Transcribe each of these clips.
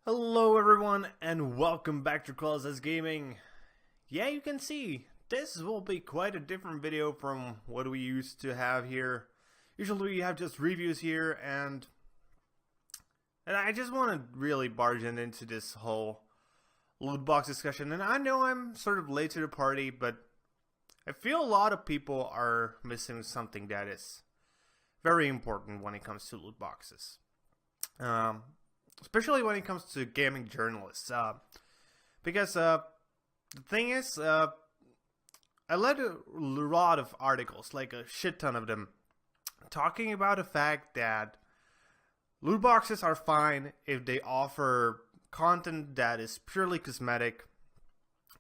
Hello everyone and welcome back to Claus Gaming. Yeah, you can see this will be quite a different video from what we used to have here. Usually we have just reviews here and I just want to really barge into this whole loot box discussion. And I know I'm sort of late to the party, but I feel a lot of people are missing something that is very important when it comes to loot boxes. Especially when it comes to gaming journalists, because the thing is, I read a lot of articles, like a shit ton of them, talking about the fact that loot boxes are fine if they offer content that is purely cosmetic,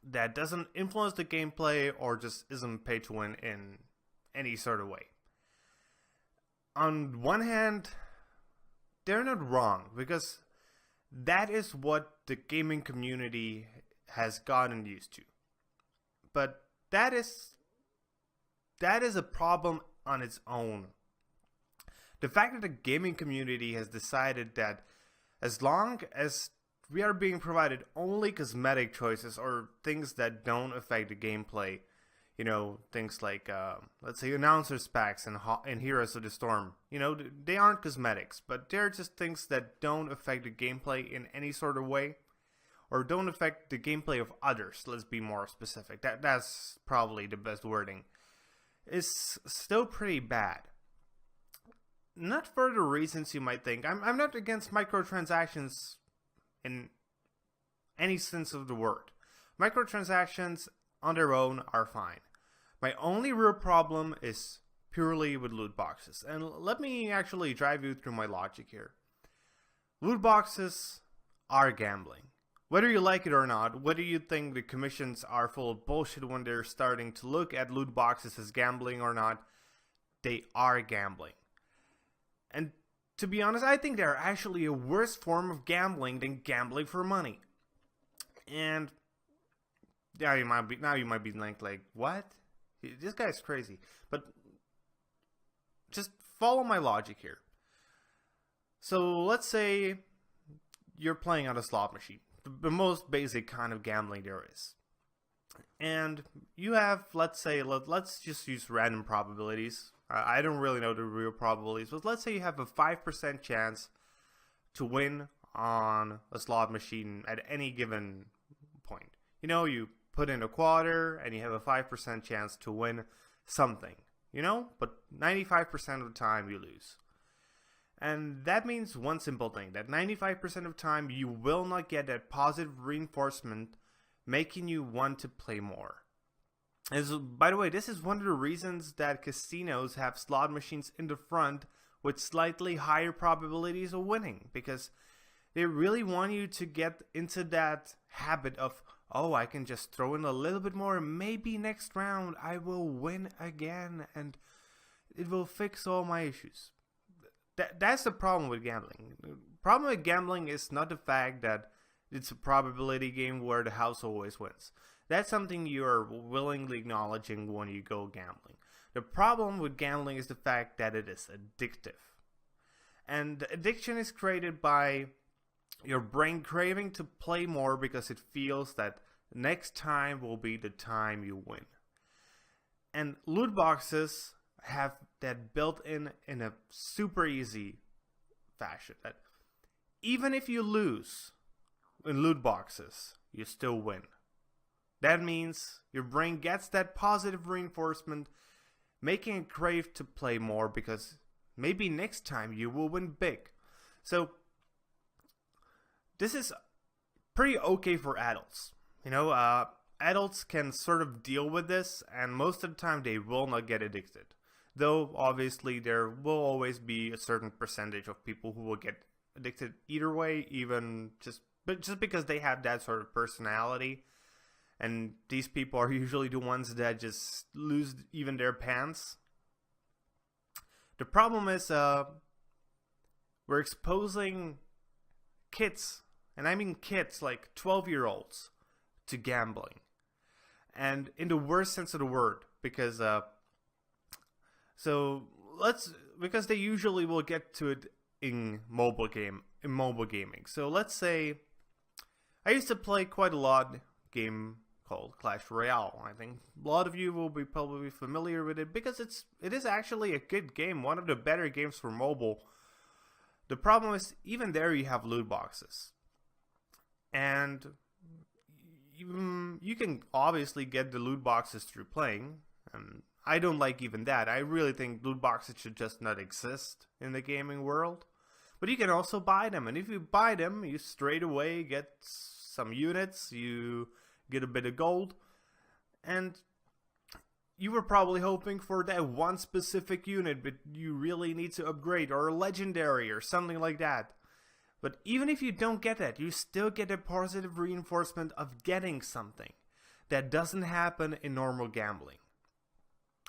that doesn't influence the gameplay or just isn't pay to win in any sort of way. On one hand, they're not wrong, because that is what the gaming community has gotten used to. But that is a problem on its own. The fact that the gaming community has decided that as long as we are being provided only cosmetic choices or things that don't affect the gameplay, you know, things like, let's say, announcers packs and Heroes of the Storm. You know, they aren't cosmetics, but they're just things that don't affect the gameplay in any sort of way, or don't affect the gameplay of others. Let's be more specific. That's probably the best wording. It's still pretty bad. Not for the reasons you might think. I'm not against microtransactions in any sense of the word. Microtransactions on their own are fine. My only real problem is purely with loot boxes. And let me actually drive you through my logic here. Loot boxes are gambling. Whether you like it or not, whether you think the commissions are full of bullshit when they're starting to look at loot boxes as gambling or not, they are gambling. And to be honest, I think they're actually a worse form of gambling than gambling for money. And yeah, you might be like, what? This guy's crazy. But just follow my logic here. So let's say you're playing on a slot machine, the most basic kind of gambling there is. And you have, let's just use random probabilities. I don't really know the real probabilities, but let's say you have a 5% chance to win on a slot machine at any given point. You know, you put in a quarter and you have a 5% chance to win something, you know, but 95% of the time you lose. And that means one simple thing, that 95% of the time you will not get that positive reinforcement making you want to play more. And by the way, this is one of the reasons that casinos have slot machines in the front with slightly higher probabilities of winning, because they really want you to get into that habit of, oh, I can just throw in a little bit more, and maybe next round I will win again and it will fix all my issues. That's the problem with gambling. The problem with gambling is not the fact that it's a probability game where the house always wins. That's something you are willingly acknowledging when you go gambling. The problem with gambling is the fact that it is addictive. And addiction is created by your brain craving to play more because it feels that next time will be the time you win. And loot boxes have that built in a super easy fashion, that even if you lose in loot boxes, you still win. That means your brain gets that positive reinforcement, making it crave to play more because maybe next time you will win big. So this is pretty okay for adults. You know, adults can sort of deal with this, and most of the time they will not get addicted. Though, obviously, there will always be a certain percentage of people who will get addicted either way, just because they have that sort of personality. And these people are usually the ones that just lose even their pants. The problem is, we're exposing kids, and I mean kids, like 12-year-olds, to gambling. And in the worst sense of the word, because they usually will get to it in mobile gaming. So let's say I used to play quite a lot game called Clash Royale. I think a lot of you will be probably familiar with it because it is actually a good game, one of the better games for mobile. The problem is, even there you have loot boxes. And you can obviously get the loot boxes through playing. I don't like even that. I really think loot boxes should just not exist in the gaming world. But you can also buy them. And if you buy them, you straight away get some units. You get a bit of gold. And you were probably hoping for that one specific unit, but you really need to upgrade, or a legendary or something like that. But even if you don't get that, you still get a positive reinforcement of getting something. That doesn't happen in normal gambling.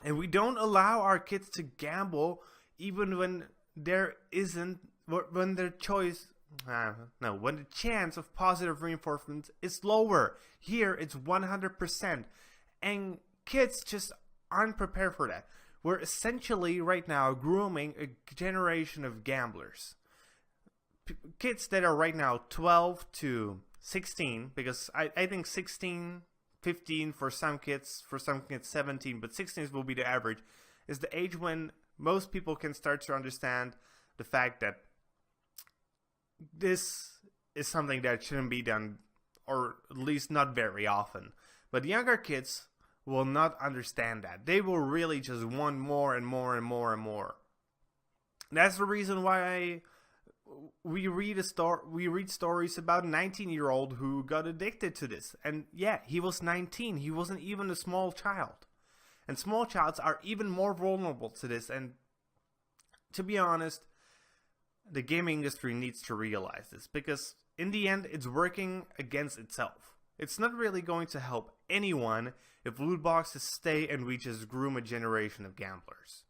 And we don't allow our kids to gamble even when there isn't, when their choice, when the chance of positive reinforcement is lower. Here it's 100%. And kids just aren't prepared for that. We're essentially right now grooming a generation of gamblers. Kids that are right now 12 to 16, because I think 16, 15 for some kids 17, but 16 will be the average, is the age when most people can start to understand the fact that this is something that shouldn't be done, or at least not very often. But younger kids will not understand that. They will really just want more and more and more and more. That's the reason why we read stories about a 19-year-old who got addicted to this. And yeah, he was 19. He wasn't even a small child. And small childs are even more vulnerable to this. And to be honest, the gaming industry needs to realize this, because in the end, it's working against itself. It's not really going to help anyone if loot boxes stay and we just groom a generation of gamblers.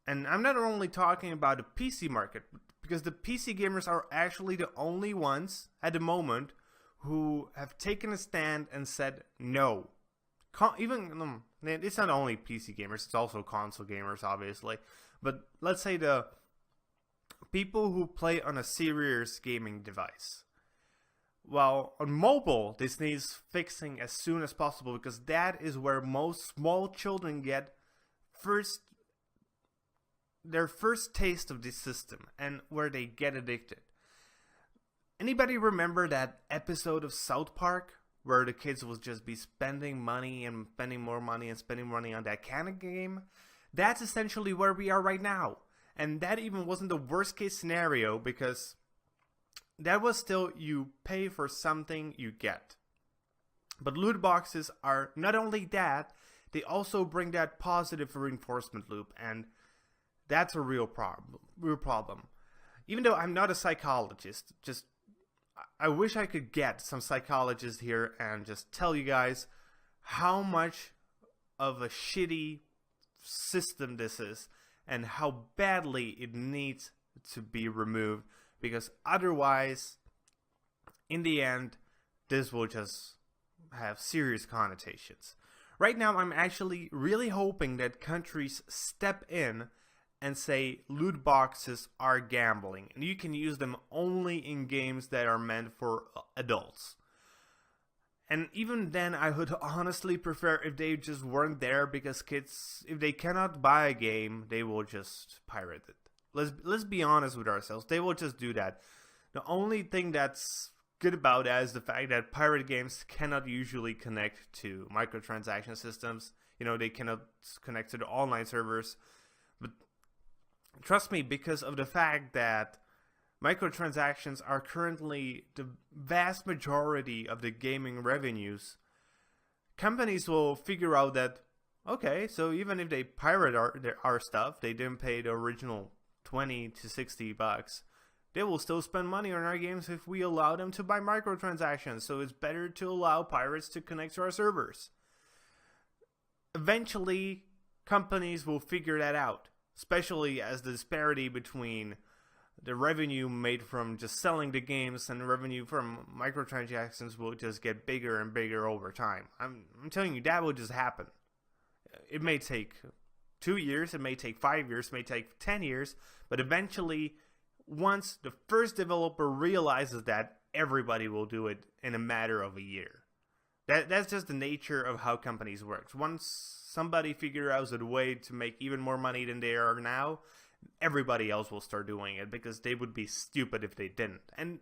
And I'm not only talking about the PC market, because the PC gamers are actually the only ones at the moment who have taken a stand and said no. It's not only PC gamers, it's also console gamers, obviously. But let's say the people who play on a serious gaming device. Well, on mobile, this needs fixing as soon as possible, because that is where most small children get their first taste of this system, and where they get addicted. Anybody remember that episode of South Park where the kids will just be spending money and spending more money and spending money on that kind of game? That's essentially where we are right now. And that even wasn't the worst case scenario, because that was still, you pay for something you get. But loot boxes are not only that, they also bring that positive reinforcement loop, and that's a real problem. Even though I'm not a psychologist, I wish I could get some psychologists here and just tell you guys how much of a shitty system this is and how badly it needs to be removed, because otherwise, in the end, this will just have serious connotations. Right now, I'm actually really hoping that countries step in and say loot boxes are gambling, and you can use them only in games that are meant for adults. And even then, I would honestly prefer if they just weren't there, because kids, if they cannot buy a game, they will just pirate it. Let's be honest with ourselves, they will just do that. The only thing that's good about that is the fact that pirate games cannot usually connect to microtransaction systems. They cannot connect to the online servers. But trust me, because of the fact that microtransactions are currently the vast majority of the gaming revenues, companies will figure out that, okay, so even if they pirate our stuff, they didn't pay the original $20 to $60, they will still spend money on our games if we allow them to buy microtransactions, so it's better to allow pirates to connect to our servers. Eventually, companies will figure that out, especially as the disparity between the revenue made from just selling the games and the revenue from microtransactions will just get bigger and bigger over time. I'm telling you, that will just happen. It may take 2 years, it may take 5 years, it may take 10 years, but eventually, once the first developer realizes that, everybody will do it in a matter of a year. That's just the nature of how companies work. Once somebody figures out a way to make even more money than they are now, everybody else will start doing it because they would be stupid if they didn't. And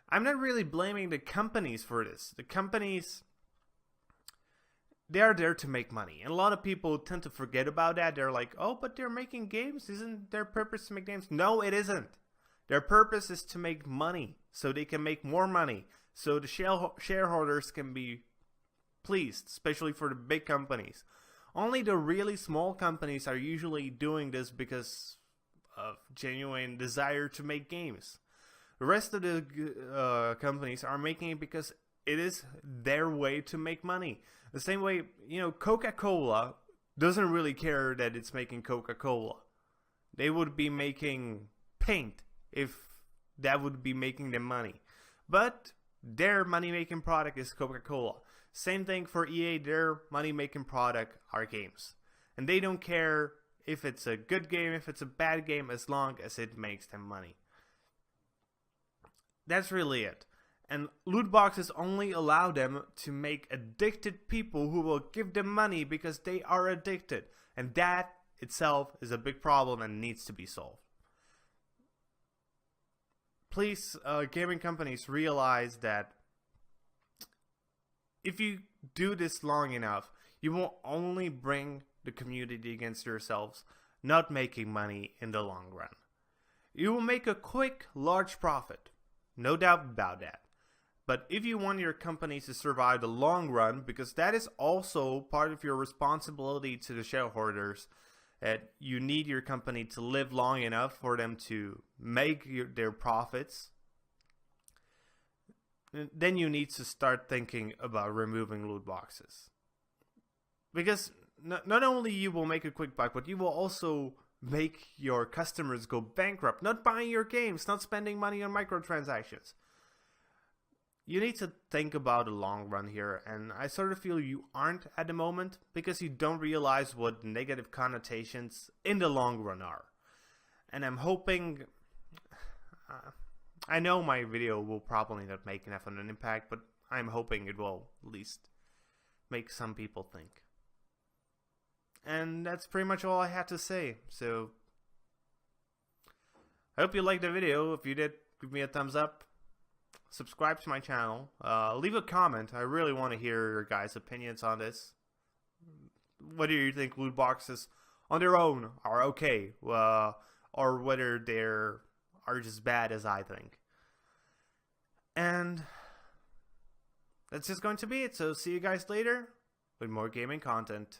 I'm not really blaming the companies for this. The companies, they are there to make money. And a lot of people tend to forget about that. They're like, oh, but they're making games. Isn't their purpose to make games? No, it isn't. Their purpose is to make money so they can make more money. So the shareholders can be pleased, especially for the big companies. Only the really small companies are usually doing this because of genuine desire to make games. The rest of the companies are making it because it is their way to make money. The same way, Coca-Cola doesn't really care that it's making Coca-Cola. They would be making paint if that would be making them money. But their money-making product is Coca-Cola. Same thing for EA, their money-making product are games. And they don't care if it's a good game, if it's a bad game, as long as it makes them money. That's really it. And loot boxes only allow them to make addicted people who will give them money because they are addicted. And that itself is a big problem and needs to be solved. Please, gaming companies, realize that if you do this long enough, you will only bring the community against yourselves, not making money in the long run. You will make a quick, large profit, no doubt about that. But if you want your company to survive the long run, because that is also part of your responsibility to the shareholders, that you need your company to live long enough for them to make their profits, then you need to start thinking about removing loot boxes. Because not only you will make a quick buck, but you will also make your customers go bankrupt, not buying your games, not spending money on microtransactions. You need to think about the long run here, and I sort of feel you aren't at the moment because you don't realize what negative connotations in the long run are. And I'm hoping... I know my video will probably not make enough of an impact, but I'm hoping it will at least make some people think. And that's pretty much all I had to say. So, I hope you liked the video. If you did, give me a thumbs up. Subscribe to my channel. Leave a comment. I really want to hear your guys' opinions on this. Whether you think loot boxes on their own are okay, or whether they're are just bad as I think. And that's just going to be it. So see you guys later with more gaming content.